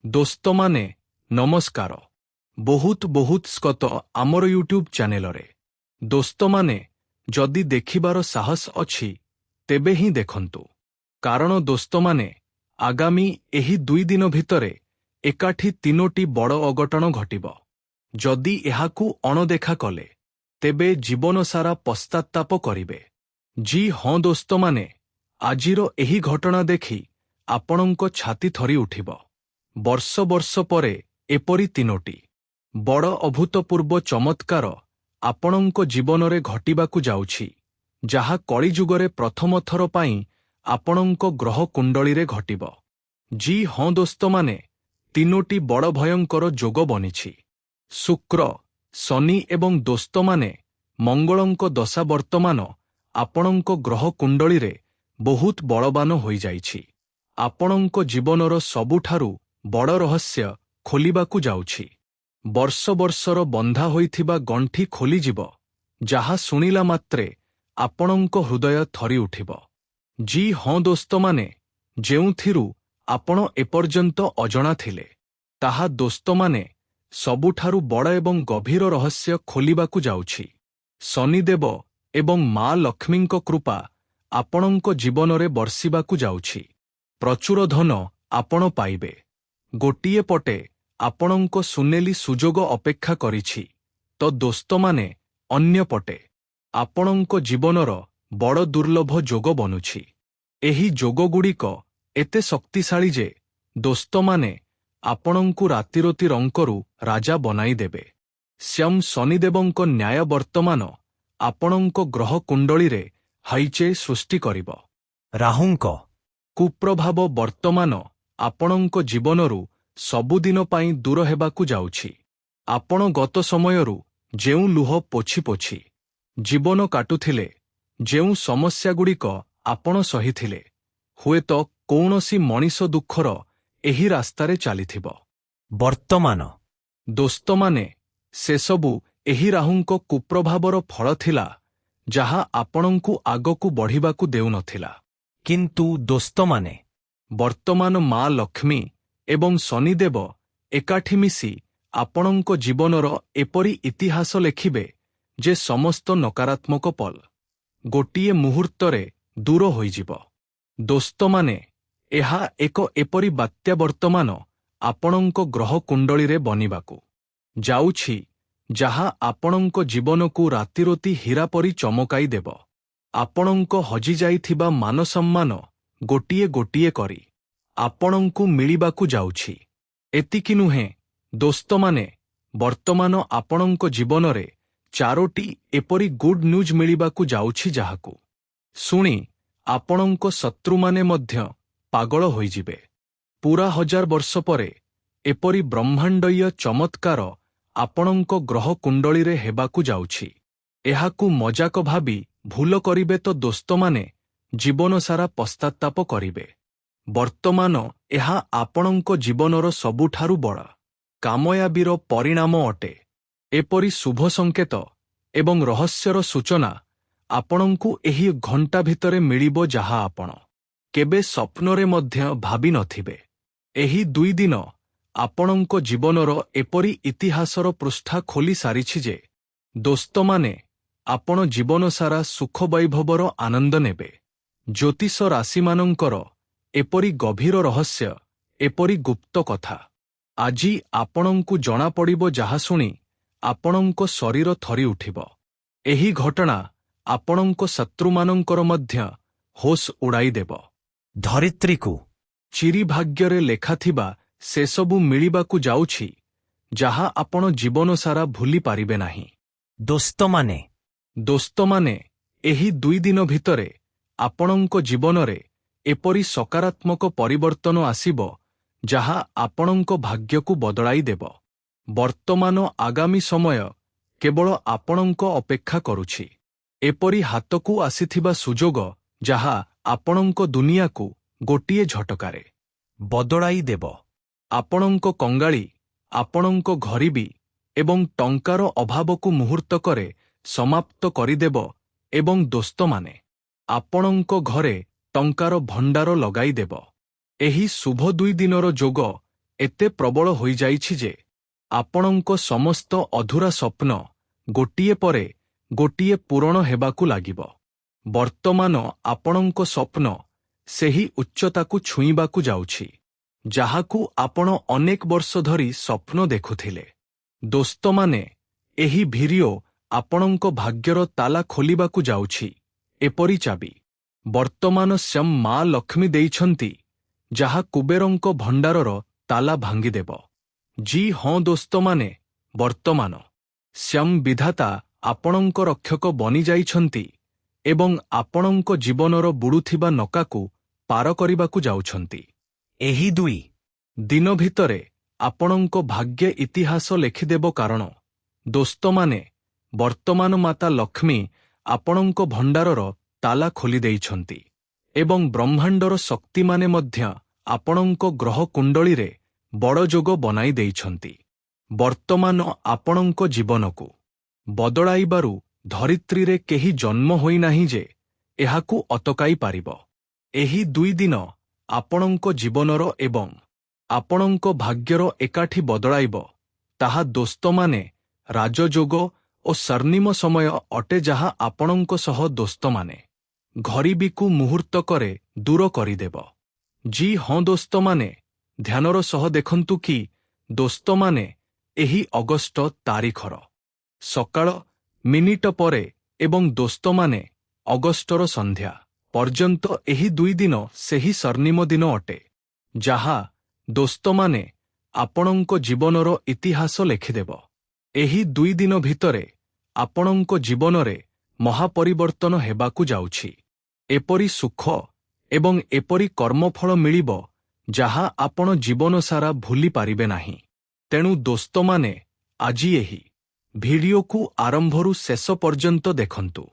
ଦୋସ୍ତମାନେ ନମସ୍କାର। ବହୁତ ସ୍ୱାଗତ ଆମର ୟୁଟ୍ୟୁବ ଚ୍ୟାନେଲରେ। ଦୋସ୍ତମାନେ, ଯଦି ଦେଖିବାର ସାହସ ଅଛି ତେବେ ହିଁ ଦେଖନ୍ତୁ। କାରଣ ଦୋସ୍ତମାନେ, ଆଗାମୀ ଏହି 2 ଦିନ ଭିତରେ ଏକାଠି 3ଟି ବଡ଼ ଅଘଟଣ ଘଟିବ। ଯଦି ଏହାକୁ ଅଣଦେଖା କଲେ ତେବେ ଜୀବନସାରା ପଶ୍ଚାତ୍ତାପ କରିବେ। ହଁ ଦୋସ୍ତମାନେ, ଆଜିର ଏହି ଘଟଣା ଦେଖି ଆପଣଙ୍କ ଛାତି ଥରି ଉଠିବ। ବର୍ଷ ପରେ ଏପରି 3ଟି ବଡ଼ ଅଭୂତପୂର୍ବ ଚମତ୍କାର ଆପଣଙ୍କ ଜୀବନରେ ଘଟିବାକୁ ଯାଉଛି, ଯାହା କଳିଯୁଗରେ ପ୍ରଥମ ଥର ପାଇଁ ଆପଣଙ୍କ ଗ୍ରହ କୁଣ୍ଡଳୀରେ ଘଟିବ। ହଁ ଦୋସ୍ତମାନେ, 3ଟି ବଡ଼ ଭୟଙ୍କର ଯୋଗ ବନିଛି। ଶୁକ୍ର, ଶନି ଏବଂ ଦୋସ୍ତମାନେ ମଙ୍ଗଳଙ୍କ ଦଶା ବର୍ତ୍ତମାନ ଆପଣଙ୍କ ଗ୍ରହ କୁଣ୍ଡଳୀରେ ବହୁତ ବଳବାନ ହୋଇଯାଇଛି। ଆପଣଙ୍କ ଜୀବନର ସବୁଠାରୁ ବଡ଼ ରହସ୍ୟ ଖୋଲିବାକୁ ଯାଉଛି। ବର୍ଷର ବନ୍ଧା ହୋଇଥିବା ଗଣ୍ଠି ଖୋଲିଯିବ, ଯାହା ଶୁଣିଲା ମାତ୍ରେ ଆପଣଙ୍କ ହୃଦୟ ଥରି ଉଠିବ। ହଁ ଦୋସ୍ତମାନେ, ଯେଉଁଥିରୁ ଆପଣ ଏପର୍ଯ୍ୟନ୍ତ ଅଜଣା ଥିଲେ, ତାହା ଦୋସ୍ତମାନେ ସବୁଠାରୁ ବଡ଼ ଏବଂ ଗଭୀର ରହସ୍ୟ ଖୋଲିବାକୁ ଯାଉଛି। ଶନିଦେବ ଏବଂ ମା ଲକ୍ଷ୍ମୀଙ୍କ କୃପା ଆପଣଙ୍କ ଜୀବନରେ ବର୍ଷିବାକୁ ଯାଉଛି। ପ୍ରଚୁର ଧନ ଆପଣ ପାଇବେ। ଗୋଟିଏ ପଟେ ଆପଣଙ୍କ ସୁନେଲି ସୁଯୋଗ ଅପେକ୍ଷା କରିଛି, ତ ଦୋସ୍ତମାନେ ଅନ୍ୟପଟେ ଆପଣଙ୍କ ଜୀବନର ବଡ଼ ଦୁର୍ଲଭ ଯୋଗ ବନୁଛି। ଏହି ଯୋଗଗୁଡ଼ିକ ଏତେ ଶକ୍ତିଶାଳୀ ଯେ ଦୋସ୍ତମାନେ ଆପଣଙ୍କୁ ରାତିରୋତି ରଙ୍କରୁ ରାଜା ବନାଇଦେବେ। ଶନିଦେବଙ୍କ ନ୍ୟାୟ ବର୍ତ୍ତମାନ ଆପଣଙ୍କ ଗ୍ରହ କୁଣ୍ଡଳୀରେ ହଇଚଇ ସୃଷ୍ଟି କରିବ। ରାହୁଙ୍କ କୁପ୍ରଭାବ ବର୍ତ୍ତମାନ ଆପଣଙ୍କ ଜୀବନରୁ ସବୁଦିନ ପାଇଁ ଦୂର ହେବାକୁ ଯାଉଛି। ଆପଣ ଗତ ସମୟରୁ ଯେଉଁ ଲୁହ ପୋଛି ଜୀବନ କାଟୁଥିଲେ, ଯେଉଁ ସମସ୍ୟାଗୁଡ଼ିକ ଆପଣ ସହିଥିଲେ, ହୁଏତ କୌଣସି ମଣିଷ ଦୁଃଖର ଏହି ରାସ୍ତାରେ ଚାଲିଥିବ। ବର୍ତ୍ତମାନ ଦୋସ୍ତମାନେ, ସେସବୁ ଏହି ରାହୁଙ୍କ କୁପ୍ରଭାବର ଫଳ ଥିଲା, ଯାହା ଆପଣଙ୍କୁ ଆଗକୁ ବଢ଼ିବାକୁ ଦେଉନଥିଲା। କିନ୍ତୁ ଦୋସ୍ତମାନେ, ବର୍ତ୍ତମାନ ମା ଲକ୍ଷ୍ମୀ ଏବଂ ଶନିଦେବ ଏକାଠି ମିଶି ଆପଣଙ୍କ ଜୀବନର ଏପରି ଇତିହାସ ଲେଖିବେ ଯେ ସମସ୍ତ ନକାରାତ୍ମକ ପଲ ଗୋଟିଏ ମୁହୂର୍ତ୍ତରେ ଦୂର ହୋଇଯିବ। ଦୋସ୍ତମାନେ, ଏହା ଏକ ଏପରି ବାତ୍ୟା ବର୍ତ୍ତମାନ ଆପଣଙ୍କ ଗ୍ରହ କୁଣ୍ଡଳୀରେ ବନିବାକୁ ଯାଉଛି, ଯାହା ଆପଣଙ୍କ ଜୀବନକୁ ରାତିରୋତି ହୀରା ପରି ଚମକାଇ ଦେବ। ଆପଣଙ୍କ ହଜିଯାଇଥିବା ମାନସମ୍ମାନ ଗୋଟିଏ କରି ଆପଣଙ୍କୁ ମିଳିବାକୁ ଯାଉଛି। ଏତିକି ନୁହେଁ ଦୋସ୍ତମାନେ, ବର୍ତ୍ତମାନ ଆପଣଙ୍କ ଜୀବନରେ 4ଟି ଏପରି ଗୁଡ୍ ନ୍ୟୁଜ୍ ମିଳିବାକୁ ଯାଉଛି, ଯାହାକୁ ଶୁଣି ଆପଣଙ୍କ ଶତ୍ରୁମାନେ ମଧ୍ୟ ପାଗଳ ହୋଇଯିବେ। ପୂରା 1000 ବର୍ଷ ପରେ ଏପରି ବ୍ରହ୍ମାଣ୍ଡୀୟ ଚମତ୍କାର ଆପଣଙ୍କ ଗ୍ରହ କୁଣ୍ଡଳୀରେ ହେବାକୁ ଯାଉଛି। ଏହାକୁ ମଜାକ ଭାବି ଭୁଲ କରିବେ ତ ଦୋସ୍ତମାନେ ଜୀବନସାରା ପଶ୍ଚାତ୍ତାପ କରିବେ। ବର୍ତ୍ତମାନ ଏହା ଆପଣଙ୍କ ଜୀବନର ସବୁଠାରୁ ବଡ଼ କାମୟାବୀର ପରିଣାମ ଅଟେ। ଏପରି ଶୁଭ ସଂକେତ ଏବଂ ରହସ୍ୟର ସୂଚନା ଆପଣଙ୍କୁ ଏହି ଘଣ୍ଟା ଭିତରେ ମିଳିବ, ଯାହା ଆପଣ କେବେ ସ୍ୱପ୍ନରେ ମଧ୍ୟ ଭାବି ନଥିବେ। ଏହି 2 ଦିନ ଆପଣଙ୍କ ଜୀବନର ଏପରି ଇତିହାସର ପୃଷ୍ଠା ଖୋଲି ସାରିଛି ଯେ ଦୋସ୍ତମାନେ ଆପଣ ଜୀବନସାରା ସୁଖ ବୈଭବର ଆନନ୍ଦ ନେବେ। ଜ୍ୟୋତିଷ ରାଶିମାନଙ୍କର ଏପରି ଗଭୀର ରହସ୍ୟ, ଏପରି ଗୁପ୍ତ କଥା ଆଜି ଆପଣଙ୍କୁ ଜଣାପଡ଼ିବ, ଯାହା ଶୁଣି ଆପଣଙ୍କ ଶରୀର ଥରି ଉଠିବ। ଏହି ଘଟଣା ଆପଣଙ୍କ ଶତ୍ରୁମାନଙ୍କର ମଧ୍ୟ ହୋସ୍ ଉଡ଼ାଇଦେବ। ଧରିତ୍ରୀକୁ ଚିରି ଭାଗ୍ୟରେ ଲେଖାଥିବା ସେସବୁ ମିଳିବାକୁ ଯାଉଛି, ଯାହା ଆପଣ ଜୀବନସାରା ଭୁଲି ପାରିବେ ନାହିଁ। ଦୋସ୍ତମାନେ, ଏହି 2 ଦିନ ଭିତରେ ଆପଣଙ୍କ ଜୀବନରେ ଏପରି ସକାରାତ୍ମକ ପରିବର୍ତ୍ତନ ଆସିବ, ଯାହା ଆପଣଙ୍କ ଭାଗ୍ୟକୁ ବଦଳାଇ ଦେବ। ବର୍ତ୍ତମାନ ଆଗାମୀ ସମୟ କେବଳ ଆପଣଙ୍କ ଅପେକ୍ଷା କରୁଛି। ଏପରି ହାତକୁ ଆସିଥିବା ସୁଯୋଗ, ଯାହା ଆପଣଙ୍କ ଦୁନିଆକୁ ଗୋଟିଏ ଝଟକାରେ ବଦଳାଇ ଦେବ। ଆପଣଙ୍କ କଙ୍ଗାଳି, ଆପଣଙ୍କ ଗରିବୀ ଏବଂ ଟଙ୍କାର ଅଭାବକୁ ମୁହୂର୍ତ୍ତକରେ ସମାପ୍ତ କରିଦେବ ଏବଂ ଦୋସ୍ତମାନେ ଆପଣଙ୍କ ଘରେ ଟଙ୍କାର ଭଣ୍ଡାର ଲଗାଇଦେବ। ଏହି ଶୁଭ 2 ଦିନର ଯୋଗ ଏତେ ପ୍ରବଳ ହୋଇଯାଇଛି ଯେ ଆପଣଙ୍କ ସମସ୍ତ ଅଧୁରା ସ୍ୱପ୍ନ ଗୋଟିଏ ପରେ ଗୋଟିଏ ପୂରଣ ହେବାକୁ ଲାଗିବ। ବର୍ତ୍ତମାନ ଆପଣଙ୍କ ସ୍ୱପ୍ନ ସେହି ଉଚ୍ଚତାକୁ ଛୁଇଁବାକୁ ଯାଉଛି, ଯାହାକୁ ଆପଣ ଅନେକ ବର୍ଷ ଧରି ସ୍ୱପ୍ନ ଦେଖୁଥିଲେ। ଦୋସ୍ତମାନେ, ଏହି ଭିଡିଓ ଆପଣଙ୍କ ଭାଗ୍ୟର ତାଲା ଖୋଲିବାକୁ ଯାଉଛି। ଏପରି ଚାବି ବର୍ତ୍ତମାନ ସ୍ୱୟଂ ମା ଲକ୍ଷ୍ମୀ ଦେଇଛନ୍ତି, ଯାହା କୁବେରଙ୍କ ଭଣ୍ଡାରର ତାଲା ଭାଙ୍ଗିଦେବ। ହଁ ଦୋସ୍ତମାନେ, ବର୍ତ୍ତମାନ ସ୍ୱୟଂ ବିଧାତା ଆପଣଙ୍କ ରକ୍ଷକ ବନିଯାଇଛନ୍ତି ଏବଂ ଆପଣଙ୍କ ଜୀବନର ବୁଡୁଥିବା ନକାକୁ ପାର କରିବାକୁ ଯାଉଛନ୍ତି। ଏହି 2 ଦିନ ଭିତରେ ଆପଣଙ୍କ ଭାଗ୍ୟ ଇତିହାସ ଲେଖିଦେବ, କାରଣ ଦୋସ୍ତମାନେ, ବର୍ତ୍ତମାନ ମାତା ଲକ୍ଷ୍ମୀ ଆପଣଙ୍କ ଭଣ୍ଡାରର ତାଲା ଖୋଲିଦେଇଛନ୍ତି ଏବଂ ବ୍ରହ୍ମାଣ୍ଡର ଶକ୍ତିମାନେ ମଧ୍ୟ ଆପଣଙ୍କ ଗ୍ରହ କୁଣ୍ଡଳୀରେ ବଡ଼ ଯୋଗ ବନାଇ ଦେଇଛନ୍ତି। ବର୍ତ୍ତମାନ ଆପଣଙ୍କ ଜୀବନକୁ ବଦଳାଇବାରୁ ଧରିତ୍ରୀରେ କେହି ଜନ୍ମ ହୋଇନାହିଁ ଯେ ଏହାକୁ ଅଟକାଇ ପାରିବ। ଏହି 2 ଦିନ ଆପଣଙ୍କ ଜୀବନର ଏବଂ ଆପଣଙ୍କ ଭାଗ୍ୟର ଏକାଠି ବଦଳାଇବ। ତାହା ଦୋସ୍ତମାନେ ରାଜଯୋଗ ଓ ସ୍ୱର୍ଣ୍ଣିମ ସମୟ ଅଟେ, ଯାହା ଆପଣଙ୍କ ସହ ଦୋସ୍ତମାନେ ଘରିବିକୁ ମୁହୂର୍ତ୍ତକରେ ଦୂର କରିଦେବ। ହଁ ଦୋସ୍ତମାନେ, ଧ୍ୟାନର ସହ ଦେଖନ୍ତୁ କି ଦୋସ୍ତମାନେ, ଏହି ଅଗଷ୍ଟ ତାରିଖର ସକାଳ ମିନିଟ ପରେ ଏବଂ ଦୋସ୍ତମାନେ ଅଗଷ୍ଟର ସନ୍ଧ୍ୟା ପର୍ଯ୍ୟନ୍ତ ଏହି 2 ଦିନ ସେହି ସ୍ୱର୍ଣ୍ଣିମ ଦିନ ଅଟେ, ଯାହା ଦୋସ୍ତମାନେ ଆପଣଙ୍କ ଜୀବନର ଇତିହାସ ଲେଖିଦେବ। ଏହି 2 ଦିନ ଭିତରେ ଆପଣଙ୍କ ଜୀବନରେ ମହାପରିବର୍ତ୍ତନ ହେବାକୁ ଯାଉଛି। ଏପରି ସୁଖ ଏବଂ ଏପରି କର୍ମଫଳ ମିଳିବ, ଯାହା ଆପଣ ଜୀବନସାରା ଭୁଲି ପାରିବେ ନାହିଁ। ତେଣୁ ଦୋସ୍ତମାନେ, ଆଜି ଏହି ଭିଡିଓକୁ ଆରମ୍ଭରୁ ଶେଷ ପର୍ଯ୍ୟନ୍ତ ଦେଖନ୍ତୁ।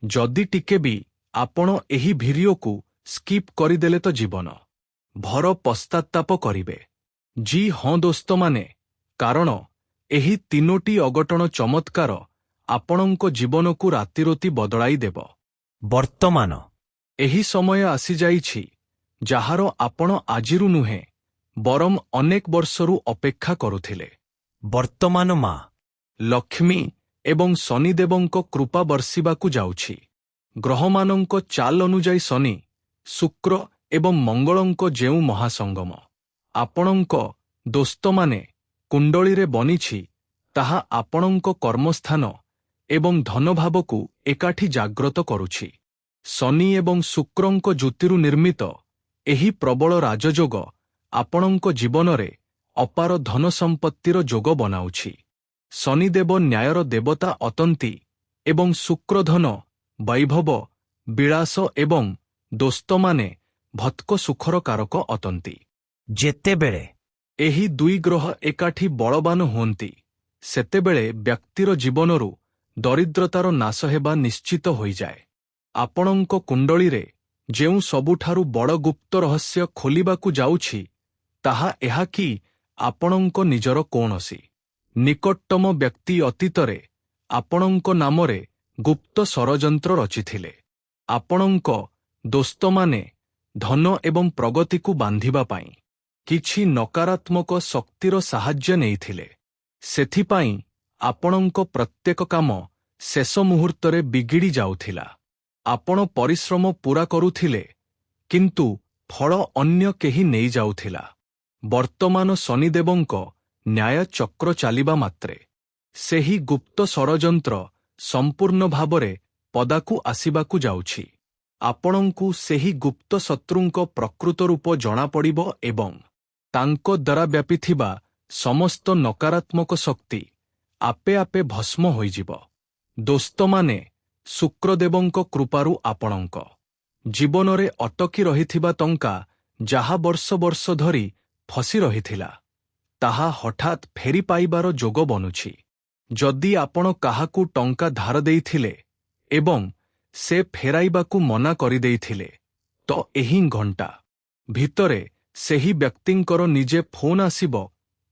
ଯଦି ଟିକେ ବି ଆପଣ ଏହି ଭିଡିଓକୁ ସ୍କିପ୍ କରିଦେଲେ ତ ଜୀବନ ଭର ପଶ୍ଚାତ୍ତାପ କରିବେ। ହଁ ଦୋସ୍ତମାନେ, କାରଣ ଏହି 3ଟି ଅଘଟଣ ଚମତ୍କାର ଆପଣଙ୍କ ଜୀବନକୁ ରାତିରୋତି ବଦଳାଇ ଦେବ। ବର୍ତ୍ତମାନ ଏହି ସମୟ ଆସିଯାଇଛି, ଯାହାର ଆପଣ ଆଜିରୁ ନୁହେଁ ବରଂ ଅନେକ ବର୍ଷରୁ ଅପେକ୍ଷା କରୁଥିଲେ। ବର୍ତ୍ତମାନ ମା ଲକ୍ଷ୍ମୀ ଏବଂ ଶନିଦେବଙ୍କ କୃପା ବର୍ଷିବାକୁ ଯାଉଛି। ଗ୍ରହମାନଙ୍କ ଚାଲ ଅନୁଯାୟୀ ଶନି, ଶୁକ୍ର ଏବଂ ମଙ୍ଗଳଙ୍କ ଯେଉଁ ମହାସଙ୍ଗମ ଆପଣଙ୍କ ଦୋସ୍ତମାନେ କୁଣ୍ଡଳୀରେ ବନିଛି, ତାହା ଆପଣଙ୍କ କର୍ମସ୍ଥାନ ଏବଂ ଧନଭାବକୁ ଏକାଠି ଜାଗ୍ରତ କରୁଛି। ଶନି ଏବଂ ଶୁକ୍ରଙ୍କ ଜ୍ୟୋତିରୁ ନିର୍ମିତ ଏହି ପ୍ରବଳ ରାଜଯୋଗ ଆପଣଙ୍କ ଜୀବନରେ ଅପାର ଧନ ସମ୍ପତ୍ତିର ଯୋଗ ବନାଉଛି। ଶନିଦେବ ନ୍ୟାୟର ଦେବତା ଅଟନ୍ତି ଏବଂ ଶୁକ୍ର ଧନ, ବୈଭବ, ବିଳାସ ଏବଂ ଦୋସ୍ତମାନେ ଭତ୍କ ସୁଖର କାରକ ଅଟନ୍ତି। ଯେତେବେଳେ ଏହି 2 ଗ୍ରହ ଏକାଠି ବଳବାନ ହୁଅନ୍ତି, ସେତେବେଳେ ବ୍ୟକ୍ତିର ଜୀବନରୁ ଦରିଦ୍ରତାର ନାଶ ହେବା ନିଶ୍ଚିତ ହୋଇଯାଏ। ଆପଣଙ୍କ କୁଣ୍ଡଳୀରେ ଯେଉଁ ସବୁଠାରୁ ବଡ଼ ଗୁପ୍ତ ରହସ୍ୟ ଖୋଲିବାକୁ ଯାଉଛି, ତାହା ଏହା କି ଆପଣଙ୍କ ନିଜର କୌଣସି ନିକଟତମ ବ୍ୟକ୍ତି ଅତୀତରେ ଆପଣଙ୍କ ନାମରେ ଗୁପ୍ତ ଷଡ଼ଯନ୍ତ୍ର ରଚିଥିଲେ। ଆପଣଙ୍କ ଦୋସ୍ତମାନେ ଧନ ଏବଂ ପ୍ରଗତିକୁ ବାନ୍ଧିବା ପାଇଁ କିଛି ନକାରାତ୍ମକ ଶକ୍ତିର ସାହାଯ୍ୟ ନେଇଥିଲେ। ସେଥିପାଇଁ ଆପଣଙ୍କ ପ୍ରତ୍ୟେକ କାମ ଶେଷ ମୁହୂର୍ତ୍ତରେ ବିଗିଡ଼ି ଯାଉଥିଲା। ଆପଣ ପରିଶ୍ରମ ପୂରା କରୁଥିଲେ, କିନ୍ତୁ ଫଳ ଅନ୍ୟ କେହି ନେଇଯାଉଥିଲା। ବର୍ତ୍ତମାନ ଶନିଦେବଙ୍କ ନ୍ୟାୟ ଚକ୍ର ଚାଲିବା ମାତ୍ରେ ସେହି ଗୁପ୍ତ ଷଡ଼ଯନ୍ତ୍ର ସମ୍ପୂର୍ଣ୍ଣ ଭାବରେ ପଦାକୁ ଆସିବାକୁ ଯାଉଛି। ଆପଣଙ୍କୁ ସେହି ଗୁପ୍ତ ଶତ୍ରୁଙ୍କ ପ୍ରକୃତ ରୂପ ଜଣାପଡ଼ିବ ଏବଂ ତାଙ୍କ ଦ୍ୱାରା ବ୍ୟାପିଥିବା ସମସ୍ତ ନକାରାତ୍ମକ ଶକ୍ତି ଆପେ ଆପେ ଭସ୍ମ ହୋଇଯିବ। ଦୋସ୍ତମାନେ, ଶୁକ୍ରଦେବଙ୍କ କୃପାରୁ ଆପଣଙ୍କ ଜୀବନରେ ଅଟକି ରହିଥିବା ଟଙ୍କା, ଯାହା ବର୍ଷ ବର୍ଷ ଧରି ଫସି ରହିଥିଲା, ତାହା ହଠାତ୍ ଫେରି ପାଇବାର ଯୋଗ ବନୁଛି। ଯଦି ଆପଣ କାହାକୁ ଟଙ୍କା ଧାର ଦେଇଥିଲେ ଏବଂ ସେ ଫେରାଇବାକୁ ମନା କରିଦେଇଥିଲେ, ତ ଏହି ଘଣ୍ଟା ଭିତରେ ସେହି ବ୍ୟକ୍ତିଙ୍କର ନିଜେ ଫୋନ୍ ଆସିବ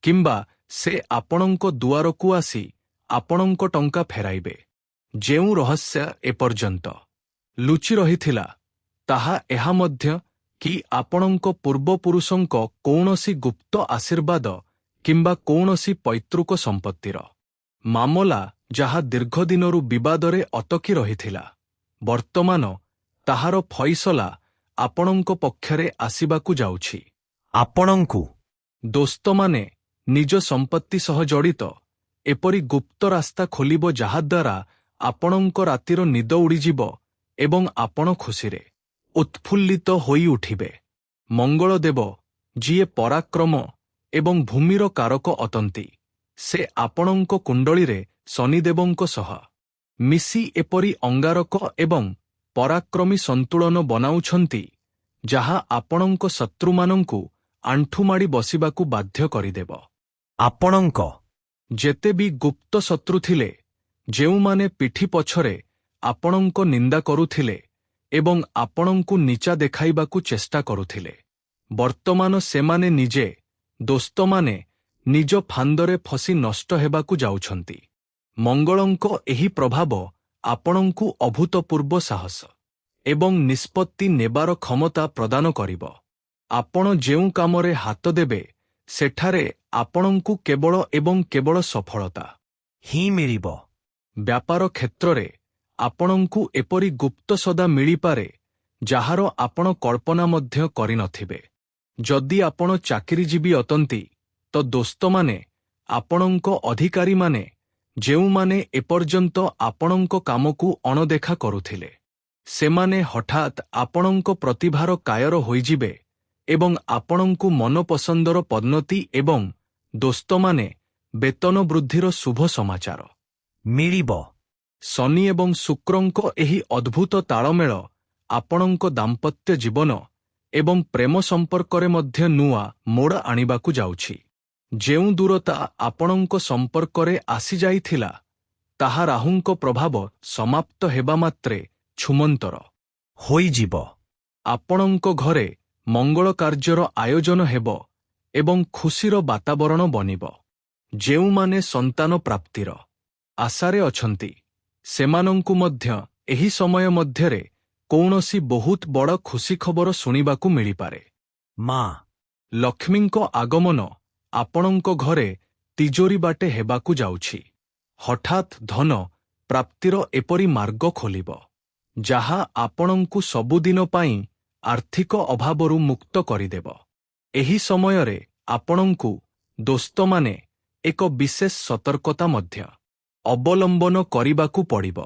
କିମ୍ବା ସେ ଆପଣଙ୍କ ଦୁଆରକୁ ଆସି ଆପଣଙ୍କ ଟଙ୍କା ଫେରାଇବେ। ଯେଉଁ ରହସ୍ୟ ଏପର୍ଯ୍ୟନ୍ତ ଲୁଚି ରହିଥିଲା, ତାହା ଏହା ମଧ୍ୟ କି ଆପଣଙ୍କ ପୂର୍ବପୁରୁଷଙ୍କ କୌଣସି ଗୁପ୍ତ ଆଶୀର୍ବାଦ କିମ୍ବା କୌଣସି ପୈତୃକ ସମ୍ପତ୍ତିର ମାମଲା ଯାହା ଦୀର୍ଘଦିନରୁ ବିବାଦରେ ଅଟକି ରହିଥିଲା। ବର୍ତ୍ତମାନ ତାହାର ଫଇସଲା ଆପଣଙ୍କ ପକ୍ଷରେ ଆସିବାକୁ ଯାଉଛି। ଆପଣଙ୍କୁ ଦୋସ୍ତମାନେ ନିଜ ସମ୍ପତ୍ତି ସହ ଜଡ଼ିତ ଏପରି ଗୁପ୍ତ ରାସ୍ତା ଖୋଲିବ ଯାହାଦ୍ୱାରା ଆପଣଙ୍କ ରାତିର ନିଦ ଉଡ଼ିଯିବ ଏବଂ ଆପଣ ଖୁସିରେ ଉତ୍ଫୁଲ୍ଲିତ ହୋଇ ଉଠିବେ। ମଙ୍ଗଳଦେବ, ଯିଏ ପରାକ୍ରମ ଏବଂ ଭୂମିର କାରକ ଅଟନ୍ତି, ସେ ଆପଣଙ୍କ କୁଣ୍ଡଳୀରେ ଶନିଦେବଙ୍କ ସହ ମିଶି ଏପରି ଅଙ୍ଗାରକ ଏବଂ ପରାକ୍ରମୀ ସନ୍ତୁଳନ ବନାଉଛନ୍ତି ଯାହା ଆପଣଙ୍କ ଶତ୍ରୁମାନଙ୍କୁ ଆଣ୍ଠୁମାଡ଼ି ବସିବାକୁ ବାଧ୍ୟ କରିଦେବ। ଆପଣଙ୍କ ଯେତେ ବି ଗୁପ୍ତ ଶତ୍ରୁ ଥିଲେ, ଯେଉଁମାନେ ପିଠି ପଛରେ ଆପଣଙ୍କ ନିନ୍ଦା କରୁଥିଲେ ଏବଂ ଆପଣଙ୍କୁ ନିଚା ଦେଖାଇବାକୁ ଚେଷ୍ଟା କରୁଥିଲେ, ବର୍ତ୍ତମାନ ସେମାନେ ନିଜେ ଦୋସ୍ତମାନେ ନିଜ ଫାନ୍ଦରେ ଫସି ନଷ୍ଟ ହେବାକୁ ଯାଉଛନ୍ତି। ମଙ୍ଗଳଙ୍କ ଏହି ପ୍ରଭାବ ଆପଣଙ୍କୁ ଅଭୂତପୂର୍ବ ସାହସ ଏବଂ ନିଷ୍ପତ୍ତି ନେବାର କ୍ଷମତା ପ୍ରଦାନ କରିବ। ଆପଣ ଯେଉଁ କାମରେ ହାତ ଦେବେ, ସେଠାରେ ଆପଣଙ୍କୁ କେବଳ ଏବଂ କେବଳ ସଫଳତା ହିଁ ମିଳିବ। ବ୍ୟାପାର କ୍ଷେତ୍ରରେ ଆପଣଙ୍କୁ ଏପରି ଗୁପ୍ତ ସଦା ମିଳିପାରେ ଯାହାର ଆପଣ କଳ୍ପନା ମଧ୍ୟ କରିନଥିବେ। ଯଦି ଆପଣ ଚାକିରିଜୀବୀ ଅଟନ୍ତି, ତ ଦୋସ୍ତମାନେ ଆପଣଙ୍କ ଅଧିକାରୀମାନେ ଯେଉଁମାନେ ଏପର୍ଯ୍ୟନ୍ତ ଆପଣଙ୍କ କାମକୁ ଅଣଦେଖା କରୁଥିଲେ, ସେମାନେ ହଠାତ୍ ଆପଣଙ୍କ ପ୍ରତିଭାର କାୟର ହୋଇଯିବେ ଏବଂ ଆପଣଙ୍କୁ ମନପସନ୍ଦର ପଦୋନ୍ନତି ଏବଂ ଦୋସ୍ତମାନେ ବେତନ ବୃଦ୍ଧିର ଶୁଭ ସମାଚାର ମିଳିବ। ଶନି ଏବଂ ଶୁକ୍ରଙ୍କ ଏହି ଅଦ୍ଭୁତ ତାଳମେଳ ଆପଣଙ୍କ ଦାମ୍ପତ୍ୟ ଜୀବନ ଏବଂ ପ୍ରେମ ସମ୍ପର୍କରେ ମଧ୍ୟ ନୂଆ ମୋଡ଼ ଆଣିବାକୁ ଯାଉଛି। ଯେଉଁ ଦୂରତା ଆପଣଙ୍କ ସମ୍ପର୍କରେ ଆସିଯାଇଥିଲା, ତାହା ରାହୁଙ୍କ ପ୍ରଭାବ ସମାପ୍ତ ହେବା ମାତ୍ରେ ଛୁମନ୍ତର ହୋଇଯିବ। ଆପଣଙ୍କ ଘରେ ମଙ୍ଗଳ କାର୍ଯ୍ୟର ଆୟୋଜନ ହେବ ଏବଂ ଖୁସିର ବାତାବରଣ ବନିବ। ଯେଉଁମାନେ ସନ୍ତାନ ପ୍ରାପ୍ତିର ଆଶାରେ ଅଛନ୍ତି, ସେମାନଙ୍କୁ ମଧ୍ୟ ଏହି ସମୟ ମଧ୍ୟରେ କୌଣସି ବହୁତ ବଡ଼ ଖୁସି ଖବର ଶୁଣିବାକୁ ମିଳିପାରେ। ମା ଲକ୍ଷ୍ମୀଙ୍କ ଆଗମନ ଆପଣଙ୍କ ଘରେ ତିଜୋରି ବାଟେ ହେବାକୁ ଯାଉଛି। ହଠାତ୍ ଧନ ପ୍ରାପ୍ତିର ଏପରି ମାର୍ଗ ଖୋଲିବ, ଯାହା ଆପଣଙ୍କୁ ସବୁଦିନ ପାଇଁ ଆର୍ଥିକ ଅଭାବରୁ ମୁକ୍ତ କରିଦେବ। ଏହି ସମୟରେ ଆପଣଙ୍କୁ ଦୋସ୍ତମାନେ ଏକ ବିଶେଷ ସତର୍କତା ମଧ୍ୟ ଅବଲମ୍ବନ କରିବାକୁ ପଡ଼ିବ।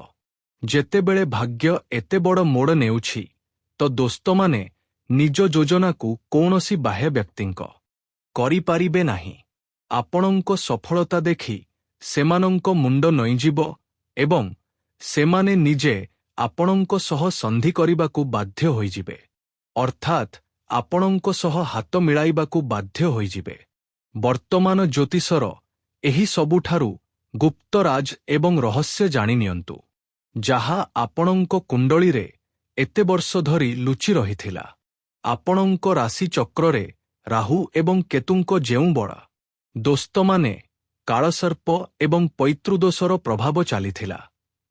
ଯେତେବେଳେ ଭାଗ୍ୟ ଏତେ ବଡ଼ ମୋଡ଼ ନେଉଛି, ତ ଦୋସ୍ତମାନେ ନିଜ ଯୋଜନାକୁ କୌଣସି ବାହ୍ୟ ବ୍ୟକ୍ତିଙ୍କ କରିପାରିବେ ନାହିଁ। ଆପଣଙ୍କ ସଫଳତା ଦେଖି ସେମାନଙ୍କ ମୁଣ୍ଡ ନଇଁଯିବ ଏବଂ ସେମାନେ ନିଜେ ଆପଣଙ୍କ ସହ ସନ୍ଧି କରିବାକୁ ବାଧ୍ୟ ହୋଇଯିବେ, ଅର୍ଥାତ୍ ଆପଣଙ୍କ ସହ ହାତ ମିଳାଇବାକୁ ବାଧ୍ୟ ହୋଇଯିବେ। ବର୍ତ୍ତମାନ ଜ୍ୟୋତିଷର ଏହି ସବୁଠାରୁ ଗୁପ୍ତ ରାଜ ଏବଂ ରହସ୍ୟ ଜାଣିନିଅନ୍ତୁ, ଯାହା ଆପଣଙ୍କ କୁଣ୍ଡଳୀରେ ଏତେ ବର୍ଷ ଧରି ଲୁଚି ରହିଥିଲା। ଆପଣଙ୍କ ରାଶି ଚକ୍ରରେ ରାହୁ ଏବଂ କେତୁଙ୍କ ଯେଉଁ ବଳ ଦୋସ୍ତମାନେ କାଳସର୍ପ ଏବଂ ପୈତୃଦୋଷର ପ୍ରଭାବ ଚାଲିଥିଲା,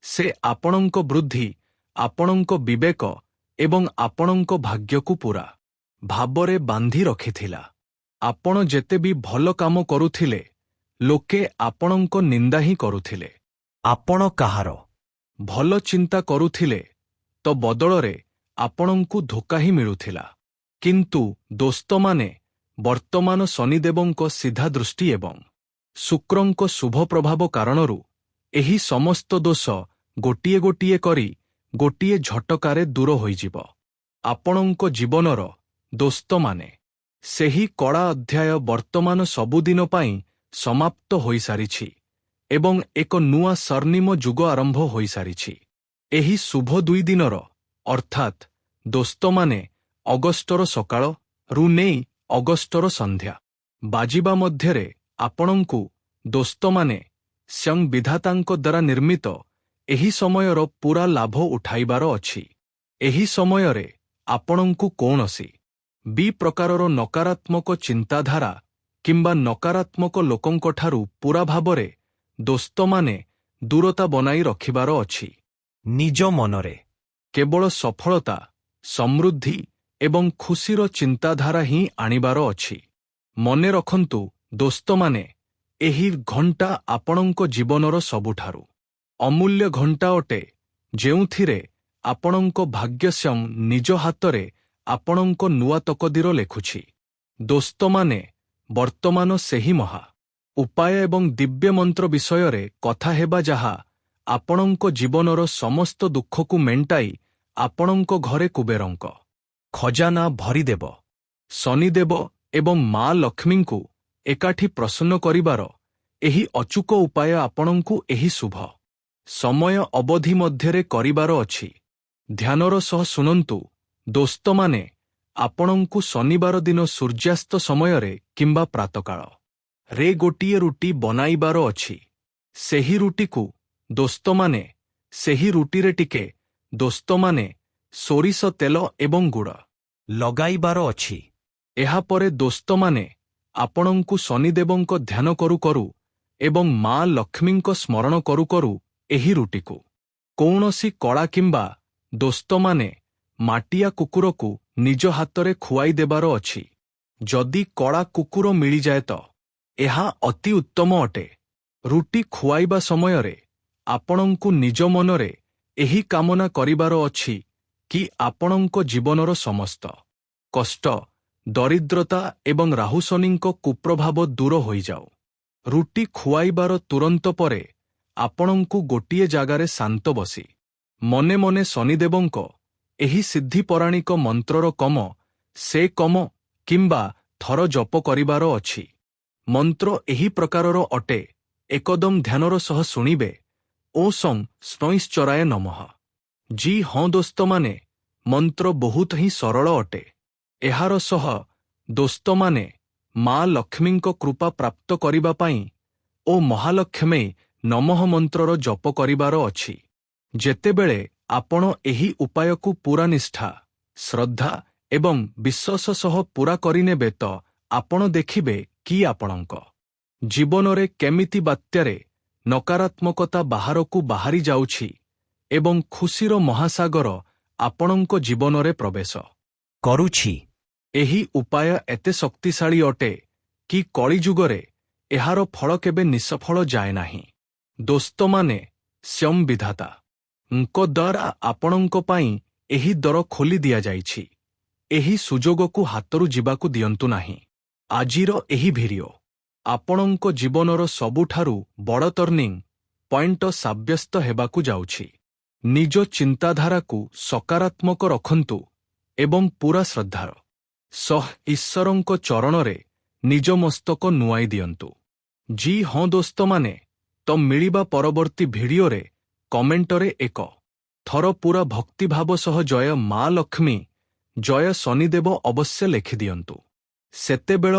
ସେ ଆପଣଙ୍କ ବୃଦ୍ଧି, ଆପଣଙ୍କ ବିବେକ ଏବଂ ଆପଣଙ୍କ ଭାଗ୍ୟକୁ ପୂରା ଭାବରେ ବାନ୍ଧି ରଖିଥିଲା। ଆପଣ ଯେତେ ବି ଭଲ କାମ କରୁଥିଲେ, ଲୋକେ ଆପଣଙ୍କ ନିନ୍ଦା ହିଁ କରୁଥିଲେ। ଆପଣ କାହାର ଭଲ ଚିନ୍ତା କରୁଥିଲେ, ତ ବଦଳରେ ଆପଣଙ୍କୁ ଧୋକା ହିଁ ମିଳୁଥିଲା। କିନ୍ତୁ ଦୋସ୍ତମାନେ ବର୍ତ୍ତମାନ ଶନିଦେବଙ୍କ ସିଧା ଦୃଷ୍ଟି ଏବଂ ଶୁକ୍ରଙ୍କ ଶୁଭ ପ୍ରଭାବ କାରଣରୁ ଏହି ସମସ୍ତ ଦୋଷ ଗୋଟିଏ ଗୋଟିଏ କରି ଗୋଟିଏ ଝଟକାରେ ଦୂର ହୋଇଯିବ। ଆପଣଙ୍କ ଜୀବନର ଦୋସ୍ତମାନେ ସେହି କଳା ଅଧ୍ୟାୟ ବର୍ତ୍ତମାନ ସବୁଦିନ ପାଇଁ ସମାପ୍ତ ହୋଇସାରିଛି ଏବଂ ଏକ ନୂଆ ସ୍ୱର୍ଣ୍ଣିମ ଯୁଗ ଆରମ୍ଭ ହୋଇସାରିଛି। ଏହି ଶୁଭ 2 ଦିନର ଅର୍ଥାତ୍ ଦୋସ୍ତମାନେ ଅଗଷ୍ଟର ସକାଳରୁ ନେଇ ଅଗଷ୍ଟର ସନ୍ଧ୍ୟା ବାଜିବା ମଧ୍ୟରେ ଆପଣଙ୍କୁ ଦୋସ୍ତମାନେ ସ୍ୱୟଂ ବିଧାତାଙ୍କ ଦ୍ୱାରା ନିର୍ମିତ ଏହି ସମୟର ପୂରା ଲାଭ ଉଠାଇବାର ଅଛି। ଏହି ସମୟରେ ଆପଣଙ୍କୁ କୌଣସି ବି ପ୍ରକାରର ନକାରାତ୍ମକ ଚିନ୍ତାଧାରା କିମ୍ବା ନକାରାତ୍ମକ ଲୋକଙ୍କଠାରୁ ପୂରା ଭାବରେ ଦୋସ୍ତମାନେ ଦୂରତା ବନାଇ ରଖିବାର ଅଛି। ନିଜ ମନରେ କେବଳ ସଫଳତା, ସମୃଦ୍ଧି ଏବଂ ଖୁସିର ଚିନ୍ତାଧାରା ହିଁ ଆଣିବାର ଅଛି। ମନେ ରଖନ୍ତୁ ଦୋସ୍ତମାନେ, ଏହି ଘଣ୍ଟା ଆପଣଙ୍କ ଜୀବନର ସବୁଠାରୁ ଅମୂଲ୍ୟ ଘଣ୍ଟା ଅଟେ, ଯେଉଁଥିରେ ଆପଣଙ୍କ ଭାଗ୍ୟ ସ୍ୱୟଂ ନିଜ ହାତରେ ଆପଣଙ୍କ ନୂଆ ତକଦିର ଲେଖୁଛି। ଦୋସ୍ତମାନେ, ବର୍ତ୍ତମାନ ସେହି ମହା ଉପାୟ ଏବଂ ଦିବ୍ୟ ମନ୍ତ୍ର ବିଷୟରେ କଥା ହେବା ଯାହା ଆପଣଙ୍କ ଜୀବନର ସମସ୍ତ ଦୁଃଖକୁ ମେଣ୍ଟାଇ ଆପଣଙ୍କ ଘରେ କୁବେରଙ୍କ ଖଜାନା ଭରିଦେବ। ଶନିଦେବ ଏବଂ ମା ଲକ୍ଷ୍ମୀଙ୍କୁ ଏକାଠି ପ୍ରସନ୍ନ କରିବାର ଏହି ଅଚୂକ ଉପାୟ ଆପଣଙ୍କୁ ଏହି ଶୁଭ ସମୟ ଅବଧି ମଧ୍ୟରେ କରିବାର ଅଛି। ଧ୍ୟାନର ସହ ଶୁଣନ୍ତୁ ଦୋସ୍ତମାନେ, ଆପଣଙ୍କୁ ଶନିବାର ଦିନ ସୂର୍ଯ୍ୟାସ୍ତ ସମୟରେ କିମ୍ବା ପ୍ରାତଃକାଳ ରେ ଗୋଟିଏ ରୁଟି ବନାଇବାର ଅଛି। ସେହି ରୁଟିକୁ ଦୋସ୍ତମାନେ, ସେହି ରୁଟିରେ ଟିକେ ଦୋସ୍ତମାନେ ସୋରିଷ ତେଲ ଏବଂ ଗୁଡ଼ ଲଗାଇବାର ଅଛି। ଏହାପରେ ଦୋସ୍ତମାନେ, ଆପଣଙ୍କୁ ଶନିଦେବଙ୍କ ଧ୍ୟାନ କରୁ କରୁ ଏବଂ ମା ଲକ୍ଷ୍ମୀଙ୍କ ସ୍ମରଣ କରୁ କରୁ ଏହି ରୁଟିକୁ କୌଣସି କଳା କିମ୍ବା ଦୋସ୍ତମାନେ ମାଟିଆ କୁକୁରକୁ ନିଜ ହାତରେ ଖୁଆଇ ଦେବାର ଅଛି। ଯଦି କଳା କୁକୁର ମିଳିଯାଏ ତ ଏହା ଅତି ଉତ୍ତମ ଅଟେ। ରୁଟି ଖୁଆଇବା ସମୟରେ ଆପଣଙ୍କୁ ନିଜ ମନରେ ଏହି କାମନା କରିବାର ଅଛି କି ଆପଣଙ୍କ ଜୀବନର ସମସ୍ତ କଷ୍ଟ, ଦରିଦ୍ରତା ଏବଂ ରାହୁ ଶନିଙ୍କ କୁପ୍ରଭାବ ଦୂର ହୋଇଯାଉ। ରୁଟି ଖୁଆଇବାର ତୁରନ୍ତ ପରେ ଆପଣଙ୍କୁ ଗୋଟିଏ ଜାଗାରେ ଶାନ୍ତ ବସି ମନେ ମନେ ଶନିଦେବଙ୍କ ଏହି ସିଦ୍ଧିପରାଣିକ ମନ୍ତ୍ରର କମ ସେ କମ କିମ୍ବା ଥର ଜପ କରିବାର ଅଛି। ମନ୍ତ୍ର ଏହି ପ୍ରକାରର ଅଟେ, ଏକଦମ ଧ୍ୟାନର ସହ ଶୁଣିବେ। ଓଁ ସଂ ସ୍ନୈଶ୍ଚରାୟ ନମଃ। ଜି ହଁ ଦୋସ୍ତମାନେ, ମନ୍ତ୍ର ବହୁତ ହିଁ ସରଳ ଅଟେ। ଏହାର ସହ ଦୋସ୍ତମାନେ ମା ଲକ୍ଷ୍ମୀଙ୍କ କୃପା ପ୍ରାପ୍ତ କରିବା ପାଇଁ ଓ ମହାଲକ୍ଷ୍ମୀ ନମଃ ମନ୍ତ୍ରର ଜପ କରିବାର ଅଛି। ଯେତେବେଳେ ଆପଣ ଏହି ଉପାୟକୁ ପୂରା ନିଷ୍ଠା, ଶ୍ରଦ୍ଧା ଏବଂ ବିଶ୍ୱାସ ସହ ପୂରା କରିନେବେ ତ ଆପଣ ଦେଖିବେ କି ଆପଣଙ୍କ ଜୀବନରେ କେମିତି ବାତ୍ୟାରେ ନକାରାତ୍ମକତା ବାହାରକୁ ବାହାରି ଯାଉଛି ଏବଂ ଖୁସିର ମହାସାଗର ଆପଣଙ୍କ ଜୀବନରେ ପ୍ରବେଶ କରୁଛି। ଏହି ଉପାୟ ଏତେ ଶକ୍ତିଶାଳୀ ଅଟେ କି କଳିଯୁଗରେ ଏହାର ଫଳ କେବେ ନିଷ୍ଫଳ ଯାଏ ନାହିଁ। ଦୋସ୍ତମାନେ, ସ୍ୱୟଂ ବିଧାତା ଙ୍କ ଦ୍ୱାରା ଆପଣଙ୍କ ପାଇଁ ଏହି ଦ୍ୱାର ଖୋଲି ଦିଆଯାଇଛି। ଏହି ସୁଯୋଗକୁ ହାତରୁ ଯିବାକୁ ଦିଅନ୍ତୁ ନାହିଁ। ଆଜିର ଏହି ଭିଡିଓ ଆପଣଙ୍କ ଜୀବନର ସବୁଠାରୁ ବଡ଼ ଟର୍ଣ୍ଣିଂ ପଏଣ୍ଟ ସାବ୍ୟସ୍ତ ହେବାକୁ ଯାଉଛି। ନିଜ ଚିନ୍ତାଧାରାକୁ ସକାରାତ୍ମକ ରଖନ୍ତୁ ଏବଂ ପୂରା ଶ୍ରଦ୍ଧାର ସହ ଈଶ୍ୱରଙ୍କ ଚରଣରେ ନିଜ ମସ୍ତକ ନୁଆଇ ଦିଅନ୍ତୁ। ଜି ହଁ ଦୋସ୍ତମାନେ, ତ ମିଳିବା ପରବର୍ତ୍ତୀ ଭିଡିଓରେ କମେଣ୍ଟରେ ଏକ ଥର ପୂରା ଭକ୍ତିଭାବ ସହ ଜୟ ମା ଲକ୍ଷ୍ମୀ, ଜୟ ଶନିଦେବ ଅବଶ୍ୟ ଲେଖିଦିଅନ୍ତୁ। ସେତେବେଳ